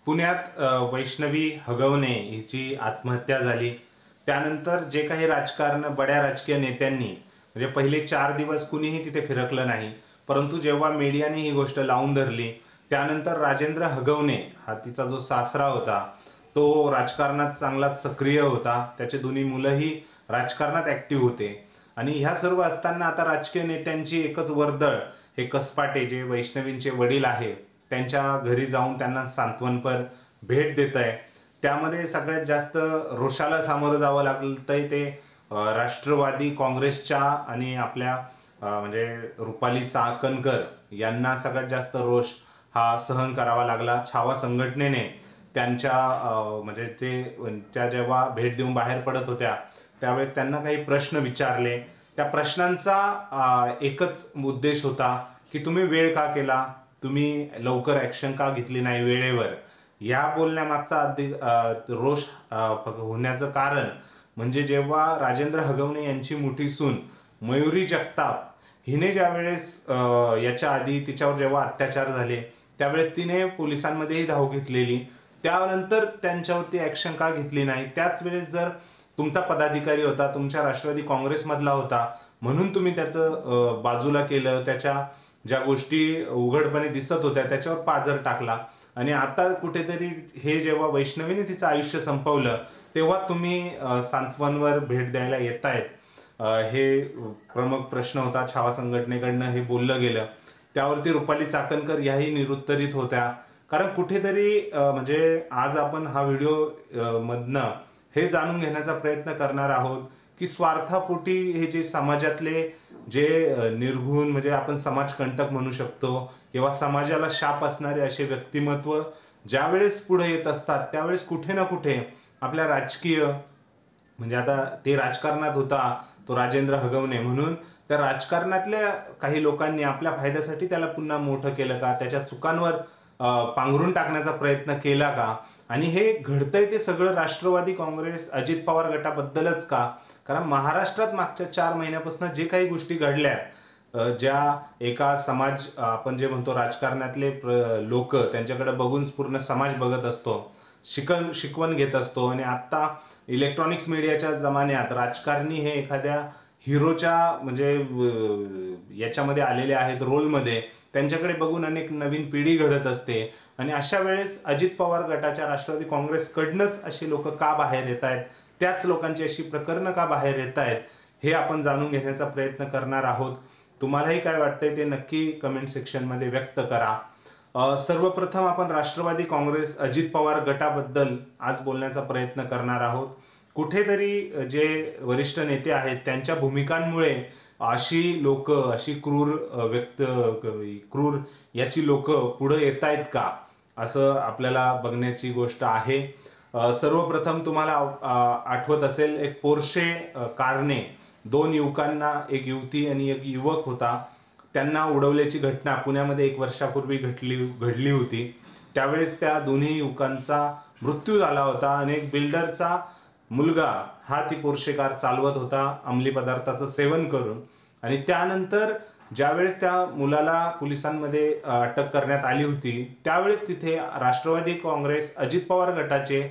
पुण्यात वैष्णवी हगवणे हिची आत्महत्या झाली. त्यानंतर जे काही बड्या राजकीय नेत्यांनी म्हणजे पहिले 4 दिवस कुणीही तिथे फिरकलं नाही. परंतु जेव्हा मीडियाने ही गोष्ट लावून धरली, त्यानंतर राजेंद्र हगवणे हा तिचा जो सासरा होता तो राजकारणात चांगलाच सक्रिय होता. त्याचे दोन्ही मुलंही राजकारणात ऍक्टिव्ह होते. आणि ह्या सर्व असताना आता राजकीय नेत्यांची एकच वर्दळ हे कसपाटे जे वैष्णवींचे वडील आहे त्यांच्या घरी जाऊन त्यांना सांत्वनपर भेट देत आहे. त्यामध्ये सगळ्यात जास्त रोषाला सामोरं जावं लागतंय ते राष्ट्रवादी काँग्रेसच्या आणि आपल्या म्हणजे रुपाली चाकणकर यांना सगळ्यात जास्त रोष हा सहन करावा लागला. छावा संघटनेने त्यांच्या म्हणजे त्या जेव्हा भेट देऊन बाहेर पडत होत्या त्यावेळेस त्यांना काही प्रश्न विचारले. त्या प्रश्नांचा एकच उद्देश होता की तुम्ही वेळ का केला, तुम्ही लवकर ऍक्शन का घेतली नाही वेळेवर. या बोलण्यामागचा रोष होण्याचं कारण म्हणजे जेव्हा राजेंद्र हगवणे यांची मोठी सून मयुरी जगताप हिने ज्यावेळेस याच्या आधी तिच्यावर जेव्हा अत्याचार झाले त्यावेळेस तिने पोलिसांमध्येही धाव घेतलेली. त्यानंतर त्यांच्यावरती ऍक्शन का घेतली नाही. त्याच वेळेस जर तुमचा पदाधिकारी होता, तुमच्या राष्ट्रवादी काँग्रेसमधला होता म्हणून तुम्ही त्याचं बाजूला केलं, त्याच्या ज्या गोष्टी उघडपणे दिसत होत्या त्याच्यावर पाझर टाकला. आणि आता कुठेतरी हे जेव्हा वैष्णवीने तिचं आयुष्य संपवलं तेव्हा तुम्ही सांत्वनवर भेट द्यायला येतायत, हे प्रमुख प्रश्न होता. छावा संघटनेकडनं हे बोललं गेलं. त्यावरती रुपाली चाकणकर याही निरुत्तरित होत्या. कारण कुठेतरी म्हणजे आज आपण हा व्हिडिओ मधनं हे जाणून घेण्याचा प्रयत्न करणार आहोत की स्वार्थापोटी हे जे समाजातले जे निर्घुण म्हणजे आपण समाजकंटक म्हणू शकतो किंवा समाजाला शाप असणारे असे व्यक्तिमत्व ज्यावेळेस पुढे येत असतात त्यावेळेस कुठे ना कुठे आपल्या राजकीय म्हणजे आता ते राजकारणात होता तो राजेंद्र हगवणे, म्हणून त्या राजकारणातल्या काही लोकांनी आपल्या फायद्यासाठी त्याला पुन्हा मोठं केलं का, त्याच्या चुकांवर पांघरून टाकण्याचा प्रयत्न केला का. आणि हे घडतंय ते सगळं राष्ट्रवादी काँग्रेस अजित पवार गटाबद्दलच का. कारण महाराष्ट्रात मागच्या 4 महिन्यापासून जे काही गोष्टी घडल्यात, ज्या एका समाज आपण जे म्हणतो राजकारणातले लोक त्यांच्याकडे बघून पूर्ण समाज बघत असतो, शिकवण घेत असतो. आणि आता इलेक्ट्रॉनिक्स मीडियाच्या जमान्यात राजकारणी हे एखाद्या हिरोच्या म्हणजे याच्यामध्ये आलेले आहेत रोलमध्ये, त्यांच्याकडे बघून अनेक नवीन पिढी घडत असते. आणि अशा वेळेस अजित पवार गटाच्या राष्ट्रवादी काँग्रेसकडनंच अशी लोक का बाहेर येत आहेत, त्याच लोकांची अशी प्रकरणं का बाहेर येत आहेत, हे आपण जाणून घेण्याचा प्रयत्न करणार आहोत. तुम्हालाही काय वाटतंय ते नक्की कमेंट सेक्शनमध्ये व्यक्त करा. सर्वप्रथम आपण राष्ट्रवादी काँग्रेस अजित पवार गटाबद्दल आज बोलण्याचा प्रयत्न करणार आहोत. कुठेतरी जे वरिष्ठ नेते आहेत त्यांच्या भूमिकांमुळे अशी लोक, अशी क्रूर याची लोक पुढे येत आहेत का, असं आपल्याला बघण्याची गोष्ट आहे. सर्वप्रथम तुम्हाला आठवत असेल एक पोर्शे कारने 2 युवकांना, एक युवती आणि एक युवक होता, त्यांना उडवल्याची घटना पुण्यामध्ये 1 वर्षापूर्वी घडली होती. त्यावेळेस त्या दोन्ही युवकांचा मृत्यू झाला होता आणि एक बिल्डरचा मुलगा हा ती पोर्शे कार चालवत होता अंमली पदार्थाचं सेवन करून. आणि त्यानंतर ज्यावेळेस त्या मुलाला पोलिसांमध्ये अटक करण्यात आली होती त्यावेळेस तिथे राष्ट्रवादी काँग्रेस अजित पवार गटाचे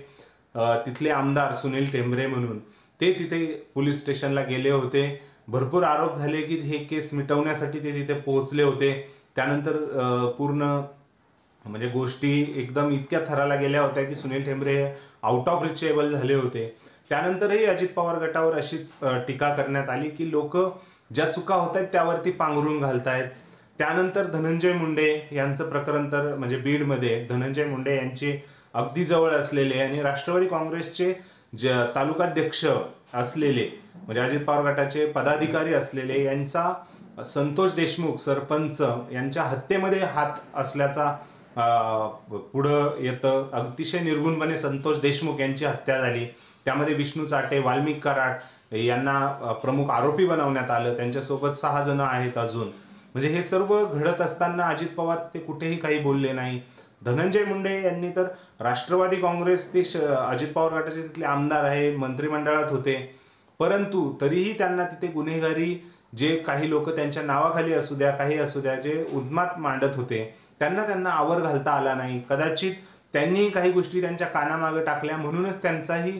तिथले आमदार सुनील टेंभरे म्हणून ते तिथे पोलीस स्टेशनला गेले होते. भरपूर आरोप झाले की हे केस मिटवण्यासाठी ते तिथे पोहोचले होते. त्यानंतर पूर्ण म्हणजे गोष्टी एकदम इतक्या थराला गेल्या होत्या की Sunil Tembhare out of reachable झाले होते. त्यानंतरही अजित पवार गटावर अशीच टीका करण्यात आली की लोक ज्या चुका होत आहेत त्यावरती पांघरून घालतायत. त्यानंतर धनंजय मुंडे यांचं प्रकरण तर म्हणजे बीडमध्ये धनंजय मुंडे यांचे अगदी जवळ असलेले आणि राष्ट्रवादी काँग्रेसचे तालुकाध्यक्ष असलेले म्हणजे अजित पवार गटाचे पदाधिकारी असलेले यांचा संतोष देशमुख सरपंच यांच्या हत्येमध्ये हात असल्याचा पुढं येतं. अतिशय निर्गुणपणे संतोष देशमुख यांची हत्या झाली. त्यामध्ये विष्णू चाटे, वाल्मिक कराड यांना प्रमुख आरोपी बनवण्यात आलं. त्यांच्यासोबत 6 जण आहेत अजून. म्हणजे हे सर्व घडत असताना अजित पवार ते कुठेही काही बोलले नाही. धनंजय मुंडे यांनी तर राष्ट्रवादी काँग्रेस ते अजित पवार गटाचे तिथले आमदार आहे, मंत्रिमंडळात होते, परंतु तरीही त्यांना तिथे गुन्हेगारी जे काही लोक त्यांच्या नावाखाली असू द्या काही असू द्या जे उन्माद मांडत होते त्यांना आवर घालता आला नाही. कदाचित त्यांनी काही गोष्टी त्यांच्या कानामागे टाकल्या, म्हणूनच त्यांचाही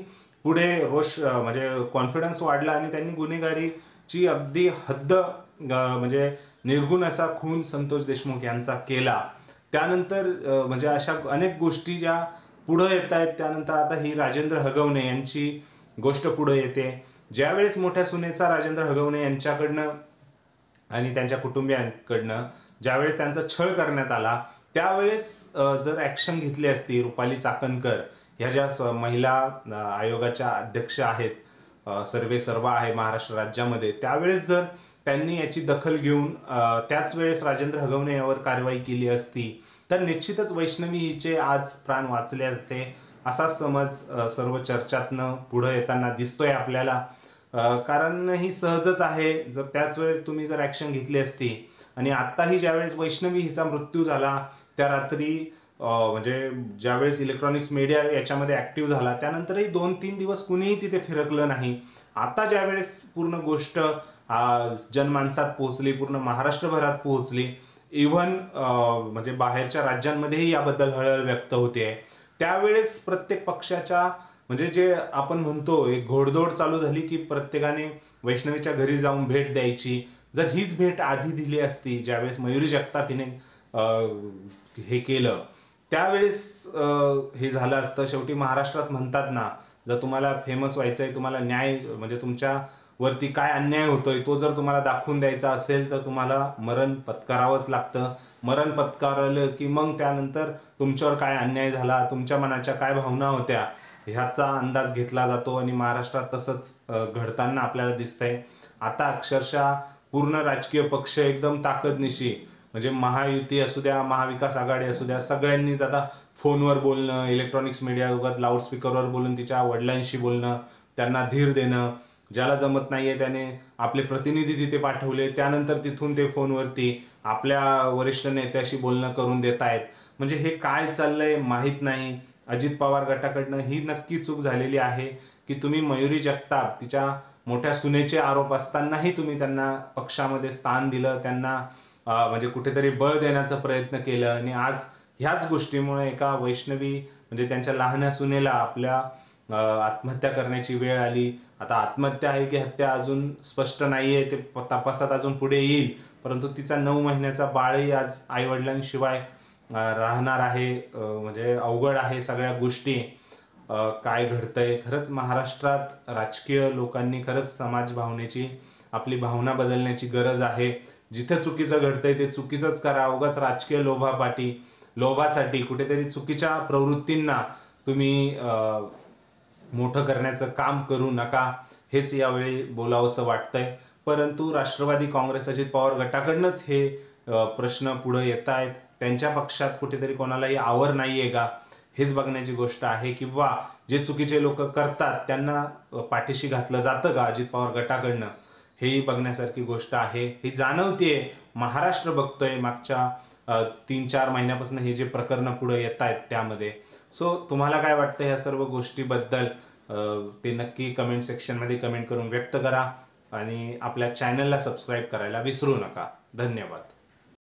पुढे रोष म्हणजे कॉन्फिडन्स वाढला आणि त्यांनी गुन्हेगारीची अगदी हद्द म्हणजे निर्गुण असा खून संतोष देशमुख यांचा केला. त्यानंतर म्हणजे अशा अनेक गोष्टी ज्या पुढे येत आहेत. त्यानंतर आता ही राजेंद्र हगवणे यांची गोष्ट पुढे येते. ज्यावेळेस मोठ्या सुनेचा राजेंद्र हगवणे यांच्याकडनं आणि त्यांच्या कुटुंबियांकडनं ज्यावेळेस त्यांचा छळ करण्यात आला, त्यावेळेस जर ॲक्शन घेतली असती, रुपाली चाकणकर ह्या ज्या महिला आयोगाच्या अध्यक्ष आहेत, सर्वे सर्वा आहे महाराष्ट्र राज्यामध्ये, त्यावेळेस जर त्यांनी याची दखल घेऊन त्याच वेळेस राजेंद्र हगवणे यावर कारवाई केली असती, तर निश्चितच वैष्णवी हिचे आज प्राण वाचले असते, असा समज सर्व चर्चातनं पुढे येताना दिसतोय आपल्याला. कारण ही सहजच आहे. जर त्याच वेळेस तुम्ही जर ॲक्शन घेतली असती आणि आत्ताही ज्यावेळेस वैष्णवी हिचा मृत्यू झाला त्या रात्री म्हणजे ज्यावेळेस इलेक्ट्रॉनिक्स मीडिया याच्यामध्ये ॲक्टिव्ह झाला, त्यानंतरही 2-3 दिवस कुणीही तिथे फिरकलं नाही. आता ज्यावेळेस पूर्ण गोष्ट जनमानसात पोहोचली, पूर्ण महाराष्ट्रभरात पोहोचली, इव्हन म्हणजे बाहेरच्या राज्यांमध्येही याबद्दल हळहळ व्यक्त होते, त्यावेळेस प्रत्येक पक्षाच्या म्हणजे जे आपण म्हणतो एक घोडदौड चालू झाली की प्रत्येकाने वैष्णवीच्या घरी जाऊन भेट द्यायची. जर हीच भेट आधी दिली असती, ज्यावेळेस मयुरी जगताप हिने हे केलं, त्यावेळेस हे झालं असतं. शेवटी महाराष्ट्रात म्हणतात ना, जर तुम्हाला फेमस व्हायचंय, तुम्हाला न्याय म्हणजे तुमच्या वरती काय अन्याय होतोय तो जर तुम्हाला दाखवून द्यायचा असेल, तर तुम्हाला मरण पत्करावंच लागतं. मरण पत्कारलं की मग त्यानंतर तुमच्यावर काय अन्याय झाला, तुमच्या मनाच्या काय भावना होत्या ह्याचा अंदाज घेतला जातो आणि महाराष्ट्रात तसंच घडताना आपल्याला दिसतंय. आता अक्षरशः पूर्ण राजकीय पक्ष एकदम ताकदनिशी म्हणजे महायुती असू द्या, महाविकास आघाडी असू द्या, सगळ्यांनीच आता फोनवर बोलणं, इलेक्ट्रॉनिक्स मीडिया उगाच लाऊडस्पीकरवर बोलून तिच्या वडिलांशी बोलणं, त्यांना धीर देणं, ज्याला जमत नाहीये त्याने आपले प्रतिनिधी तिथे पाठवले, त्यानंतर तिथून ते फोनवरती आपल्या वरिष्ठ नेत्याशी बोलणं करून देत आहेत. म्हणजे हे काय चाललंय माहीत नाही. अजित पवार गटाकडनं ही नक्की चूक झालेली आहे की तुम्ही मयुरी जगताप तिच्या मोठ्या सुनेचे आरोप असतानाही तुम्ही त्यांना पक्षामध्ये स्थान दिलं, त्यांना म्हणजे कुठेतरी बळ देण्याचा प्रयत्न केलं आणि आज ह्याच गोष्टीमुळे एका वैष्णवी म्हणजे त्यांच्या लहान्या सुनेला आपल्या आत्महत्या करण्याची वेळ आली. आता आत्महत्या आहे की हत्या अजून स्पष्ट नाहीये, ते तपासात अजून पुढे येईल, परंतु तिचा 9 महिन्याचा बाळही आज आईवडिलांशिवाय राहणार आहे. म्हणजे अवघड आहे सगळ्या गोष्टी. काय घडतंय खरंच महाराष्ट्रात राजकीय लोकांनी खरंच समाज भावनेची आपली भावना बदलण्याची गरज आहे. जिथे चुकीचं घडतंय ते चुकीचंच करा. उगाच राजकीय लोभासाठी कुठेतरी चुकीच्या प्रवृत्तींना तुम्ही मोठं करण्याचं काम करू नका, हेच यावेळी बोलावंसं वाटतंय. परंतु राष्ट्रवादी काँग्रेस अजित पवार गटाकडनंच हे प्रश्न पुढे येत आहेत. त्यांच्या पक्षात कुठेतरी कोणालाही आवर नाहीये का हेच बघण्याची गोष्ट आहे, किंवा जे चुकीचे लोक करतात त्यांना पाठीशी घातलं जातं का अजित पवार गटाकडनं, हेही बघण्यासारखी गोष्ट आहे. ही जाणवतीये, महाराष्ट्र बघतोय मागच्या 3-4 महिन्यापासून हे जे प्रकरण पुढे येत आहेत त्यामध्ये. सो तुम्हाला काय वाटतं ह्या सर्व गोष्टीबद्दल ते नक्की कमेंट सेक्शनमध्ये कमेंट करून व्यक्त करा आणि आपल्या चॅनलला सबस्क्राईब करायला विसरू नका. धन्यवाद.